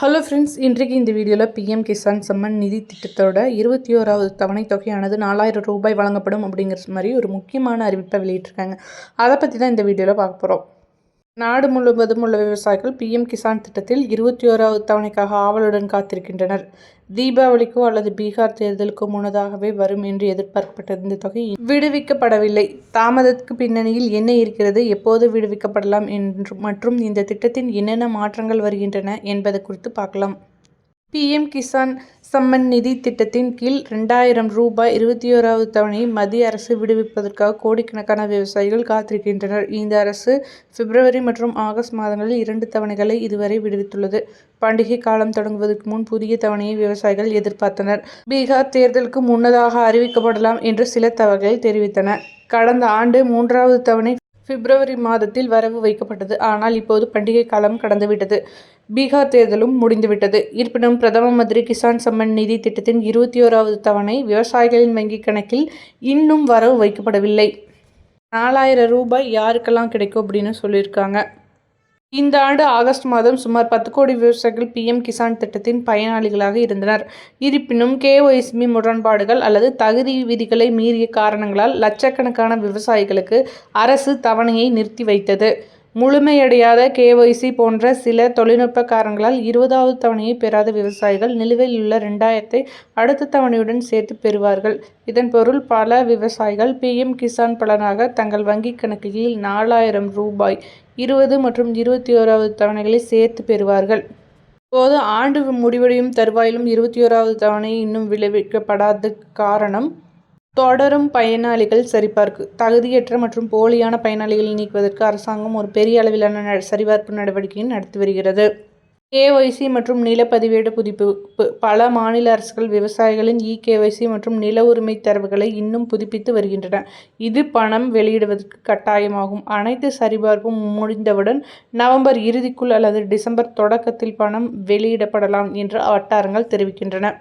Hello friends, இன்றைக்கு இந்த வீடியோவில் பிஎம் கிசான் சம்மன் நிதி திட்டத்தோட 21வது தவணை தொகையானது 4000 ரூபாய் வழங்கப்படும் அப்படிங்கிற மாதிரி ஒரு முக்கியமான அறிவிப்பை வெளியிட்டிருக்காங்க. அதை பற்றி தான் இந்த வீடியோவில் பார்க்க போகிறோம். நாடு முழுவதும் உள்ள விவசாயிகள் பிஎம் கிசான் திட்டத்தில் 21வது தவணைக்காக ஆவலுடன் காத்திருக்கின்றனர். தீபாவளிக்கோ அல்லது பீகார் தேர்தலுக்கோ முன்னதாகவே வரும் என்று எதிர்பார்க்கப்பட்ட இந்த தொகை விடுவிக்கப்படவில்லை. தாமதத்துக்கு பின்னணியில் என்ன இருக்கிறது, எப்போது விடுவிக்கப்படலாம் மற்றும் இந்த திட்டத்தின் என்னென்ன மாற்றங்கள் வருகின்றன என்பது குறித்து பார்க்கலாம். பிஎம் கிசான் சம்மன் நிதி திட்டத்தின் கீழ் 2000 ரூபாய் 21வது தவணையை மத்திய அரசு விடுவிப்பதற்காக கோடிக்கணக்கான விவசாயிகள் காத்திருக்கின்றனர். இந்த அரசு பிப்ரவரி மற்றும் ஆகஸ்ட் மாதங்களில் 2 தவணைகளை இதுவரை விடுவித்துள்ளது. பண்டிகை காலம் தொடங்குவதற்கு முன் புதிய தவணையை விவசாயிகள் எதிர்பார்த்தனர். பீகார் தேர்தலுக்கு முன்னதாக அறிவிக்கப்படலாம் என்று சில தகவல்கள் தெரிவித்தன. கடந்த ஆண்டு 3வது தவணை பிப்ரவரி மாதத்தில் வரவு வைக்கப்பட்டது. ஆனால் இப்போது பண்டிகை காலம் கடந்துவிட்டது, பீகார் தேர்தலும் முடிந்துவிட்டது. இருப்பினும் பிரதம மந்திரி கிசான் சம்மன் நிதி திட்டத்தின் 21வது தவணை விவசாயிகளின் வங்கிக் கணக்கில் இன்னும் வரவு வைக்கப்படவில்லை. 4000 ரூபாய் யாருக்கெல்லாம் கிடைக்கும் அப்படின்னு சொல்லியிருக்காங்க. இந்த ஆண்டு ஆகஸ்ட் மாதம் சுமார் 10 கோடி விவசாயிகள் பிஎம் கிசான் திட்டத்தின் பயனாளிகளாக இருந்தனர். இருப்பினும் KYC முரண்பாடுகள் அல்லது தகுதி விதிகளை மீறிய காரணங்களால் லட்சக்கணக்கான விவசாயிகளுக்கு அரசு தவணையை நிறுத்தி வைத்தது. முழுமையடையாத KYC போன்ற சில தொழில்நுட்ப காரணங்களால் 20வது தவணையை பெறாத விவசாயிகள் நிலுவையில் உள்ள 2000ஐ அடுத்த தவணையுடன் சேர்த்து பெறுவார்கள். இதன் பொருள் பல விவசாயிகள் பிஎம் கிசான் பலனாக தங்கள் வங்கிக் கணக்குகளில் 4000 ரூபாய் 20 மற்றும் 21வது தவணைகளை சேர்த்து பெறுவார்கள். இப்போது ஆண்டு முடிவடையும் தருவாயிலும் 21வது தவணை இன்னும் விளைவிக்கப்படாத காரணம் தொடரும் பயனாளிகள் சரிபார்ப்பு. தகுதியற்ற மற்றும் போலியான பயனாளிகளை நீக்குவதற்கு அரசாங்கம் ஒரு பெரிய அளவிலான சரிபார்ப்பு நடவடிக்கையை நடத்தி வருகிறது. KYC மற்றும் நிலப்பதிவேடு புதுப்பிப்பு. பல மாநில அரசுகள் விவசாயிகளின் KYC மற்றும் நில உரிமை தரவுகளை இன்னும் புதுப்பித்து வருகின்றன. இது பணம் வெளியிடுவதற்கு கட்டாயமாகும். அனைத்து சரிபார்ப்பும் முடிந்தவுடன் நவம்பர் இறுதிக்குள் அல்லது டிசம்பர் தொடக்கத்தில் பணம் வெளியிடப்படலாம் என்று வட்டாரங்கள் தெரிவிக்கின்றன.